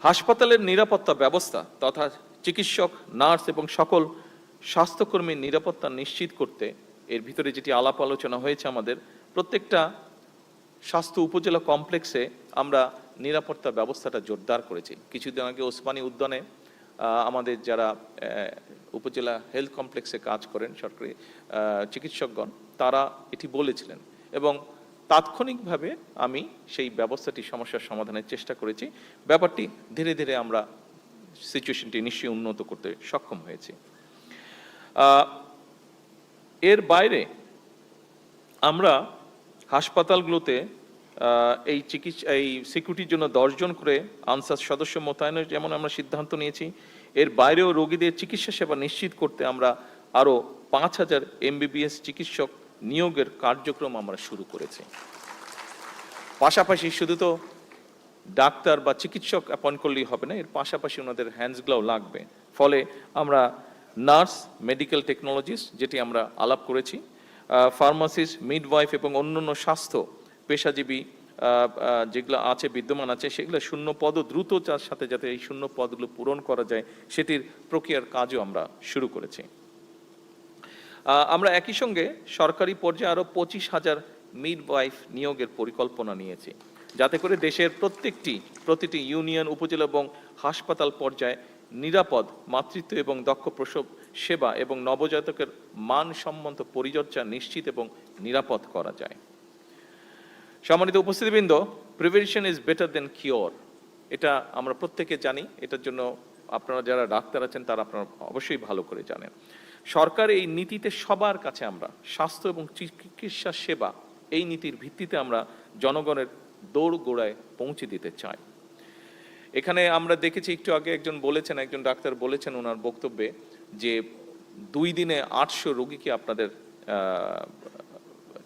হাসপাতালের নিরাপত্তা ব্যবস্থা তথা চিকিৎসক, নার্স এবং সকল স্বাস্থ্যকর্মীর নিরাপত্তা নিশ্চিত করতে এর ভিতরে যেটি আলাপ আলোচনা হয়েছে আমাদের প্রত্যেকটা স্বাস্থ্য উপজেলা কমপ্লেক্সে আমরা নিরাপত্তা ব্যবস্থাটা জোরদার করেছি। কিছুদিন আগে ওসমানী উদ্যানে আমাদের যারা উপজেলা হেলথ কমপ্লেক্সে কাজ করেন সরকারি চিকিৎসকগণ তারা এটি বলেছিলেন এবং তাৎক্ষণিকভাবে আমি সেই ব্যবস্থাটি সমস্যার সমাধানের চেষ্টা করেছি। ব্যাপারটি ধীরে ধীরে আমরা সিচুয়েশনটি নিশ্চয়ই উন্নত করতে সক্ষম হয়েছি। এর আমরা হাসপাতালগুলোতে এই সিকিউরিটির জন্য 10 জন করে আনসার সদস্য মোতায়েনের যেমন আমরা সিদ্ধান্ত নিয়েছি, এর বাইরেও রোগীদের চিকিৎসা সেবা নিশ্চিত করতে আমরা আরও 5000 MBBS চিকিৎসক নিয়োগের কার্যক্রম আমরা শুরু করেছি। পাশাপাশি শুধু তো ডাক্তার বা চিকিৎসক অ্যাপয়েন্ট করলেই হবে না, এর পাশাপাশি ওনাদের হ্যান্ডসগুলোও লাগবে। ফলে আমরা নার্স, মেডিকেল টেকনোলজিস্ট যেটি আমরা আলাপ করেছি, ফার্মাসিস্ট, মিডওয়াইফ এবং অন্যান্য স্বাস্থ্য পেশাজীবী যেগুলো আছে বিদ্যমান আছে সেগুলো শূন্য পদও দ্রুত সাথে যাতে এই শূন্য পদগুলো পূরণ করা যায় সেটির প্রক্রিয়ার কাজও আমরা শুরু করেছি। আমরা একই সঙ্গে সরকারি পর্যায়ে আরও 25,000 মিডওয়াইফ নিয়োগের পরিকল্পনা নিয়েছি, যাতে করে দেশের প্রতিটি ইউনিয়ন, উপজেলা এবং হাসপাতাল পর্যায়ে নিরাপদ মাতৃত্ব এবং দক্ষ প্রসব সেবা এবং নবজাতকের মানসম্মত পরিচর্যা নিশ্চিত এবং নিরাপদ করা যায়। সম্মানিত উপস্থিতিবৃন্দ, prevention is better than cure, এটা আমরা প্রত্যেকে জানি। এটার জন্য আপনারা যারা ডাক্তার আছেন তারা আপনারা অবশ্যই ভালো করে জানেন। সরকার এই নীতিতে সবার কাছে আমরা স্বাস্থ্য এবং চিকিৎসা সেবা এই নীতির ভিত্তিতে আমরা জনগণের দোরগোড়ায় পৌঁছে দিতে চাই। এখানে আমরা দেখেছি একটু আগে একজন ডাক্তার বলেছেন ওনার বক্তব্যে যে 2 দিনে 800 রোগীকে আপনাদের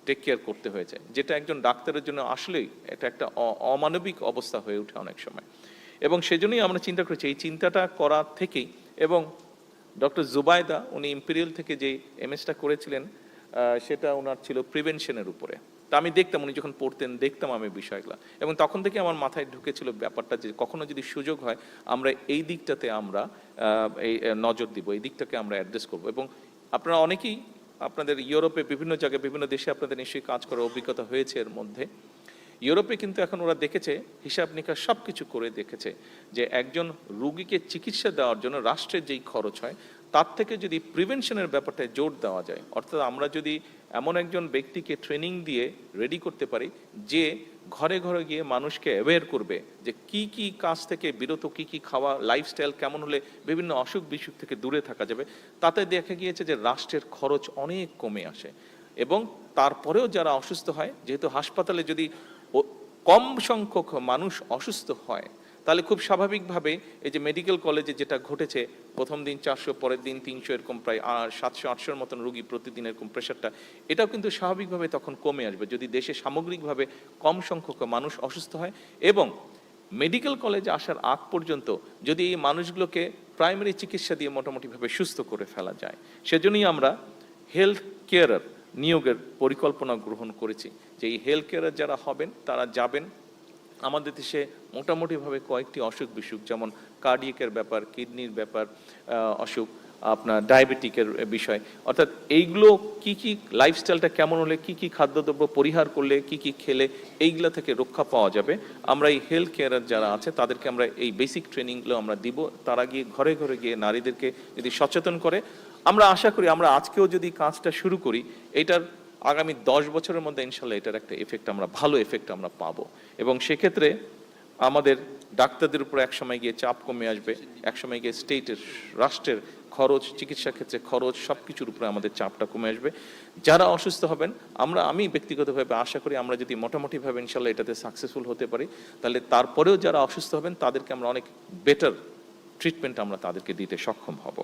টেক কেয়ার করতে হয়েছে, যেটা একজন ডাক্তারের জন্য আসলেই এটা একটা অমানবিক অবস্থা হয়ে ওঠে অনেক সময়। এবং সেজন্যই আমরা চিন্তা করেছি এই চিন্তাটা করা থেকেই, এবং ডক্টর জুবাইদা উনি ইম্পেরিয়াল থেকে যে এমএসটা করেছিলেন সেটা ওনার ছিল প্রিভেনশনের উপরে। তা আমি দেখতাম উনি যখন পড়তেন দেখতাম আমি বিষয়গুলো, এবং তখন থেকে আমার মাথায় ঢুকেছিল ব্যাপারটা যে কখনো যদি সুযোগ হয় আমরা এই দিকটাতে আমরা এই নজর দিব, এই দিকটাকে আমরা অ্যাড্রেস করব। এবং আপনারা অনেকেই আপনাদের ইউরোপে বিভিন্ন জায়গায় বিভিন্ন দেশে আপনাদের নিশ্চয়ই কাজ করার অভিজ্ঞতা হয়েছে। এর মধ্যে ইউরোপে কিন্তু এখন ওরা দেখেছে, হিসাব নিকাশ সব কিছু করে দেখেছে যে একজন রোগীকে চিকিৎসা দেওয়ার জন্য রাষ্ট্রের যেই খরচ হয় তার থেকে যদি প্রিভেনশনের ব্যাপারটায় জোর দেওয়া যায়, অর্থাৎ আমরা যদি এমন একজন ব্যক্তিকে ট্রেনিং দিয়ে রেডি করতে পারি যে ঘরে ঘরে গিয়ে মানুষকে অ্যাওয়্যার করবে যে কি কি কাজ থেকে বিরত, কি কি খাওয়া, লাইফস্টাইল কেমন হলে বিভিন্ন অসুখ বিসুখ থেকে দূরে থাকা যাবে, তাতে দেখা গিয়েছে যে রাষ্ট্রের খরচ অনেক কমে আসে। এবং তারপরেও যারা অসুস্থ হয়, যেহেতু হাসপাতালে যদি কম সংখ্যক মানুষ অসুস্থ হয় তাহলে খুব স্বাভাবিকভাবে এই যে মেডিকেল কলেজে যেটা ঘটেছে, প্রথম দিন 400, পরের দিন 300, এরকম প্রায় 700-800 মতন রোগী প্রতিদিন, এরকম প্রেশারটা এটাও কিন্তু স্বাভাবিকভাবে তখন কমে আসবে যদি দেশে সামগ্রিকভাবে কম সংখ্যক মানুষ অসুস্থ হয়। এবং মেডিকেল কলেজে আসার আগ পর্যন্ত যদি এই মানুষগুলোকে প্রাইমারি চিকিৎসা দিয়ে মোটামুটিভাবে সুস্থ করে ফেলা যায়, সেজন্যই আমরা হেলথ কেয়ারার নিয়োগের পরিকল্পনা গ্রহণ করেছি যে এই হেলথ কেয়ারার যারা হবেন তারা যাবেন আমাদের দেশে মোটামুটিভাবে কয়েকটি অসুখ বিসুখ, যেমন কার্ডিয়াকের ব্যাপার, কিডনির ব্যাপার, অসুখ, আপনার ডায়াবেটিকের বিষয়, অর্থাৎ এইগুলো কি কি লাইফস্টাইলটা কেমন হলে কি কি খাদ্যদ্রব্য পরিহার করলে কি কি খেলে এইগুলো থেকে রক্ষা পাওয়া যাবে, আমরা এই হেলথ কেয়ারার যারা আছে তাদেরকে আমরা এই বেসিক ট্রেনিংগুলো আমরা দিব। তারা গিয়ে ঘরে ঘরে গিয়ে নারীদেরকে যদি সচেতন করে, আমরা আশা করি আমরা আজকেও যদি কাজটা শুরু করি এটার আগামী 10 বছরের মধ্যে ইনশাল্লাহ এটার একটা এফেক্ট আমরা ভালো এফেক্ট আমরা পাবো। এবং সেক্ষেত্রে আমাদের ডাক্তারদের উপর একসময় গিয়ে চাপ কমে আসবে, একসময় গিয়ে রাষ্ট্রের খরচ, চিকিৎসা ক্ষেত্রে খরচ, সব কিছুর উপরে আমাদের চাপটা কমে আসবে। যারা অসুস্থ হবেন আমি ব্যক্তিগতভাবে আশা করি আমরা যদি মোটামুটিভাবে ইনশাল্লাহ এটাতে সাকসেসফুল হতে পারি তাহলে তারপরেও যারা অসুস্থ হবেন তাদেরকে আমরা অনেক বেটার ট্রিটমেন্ট আমরা তাদেরকে দিতে সক্ষম হব।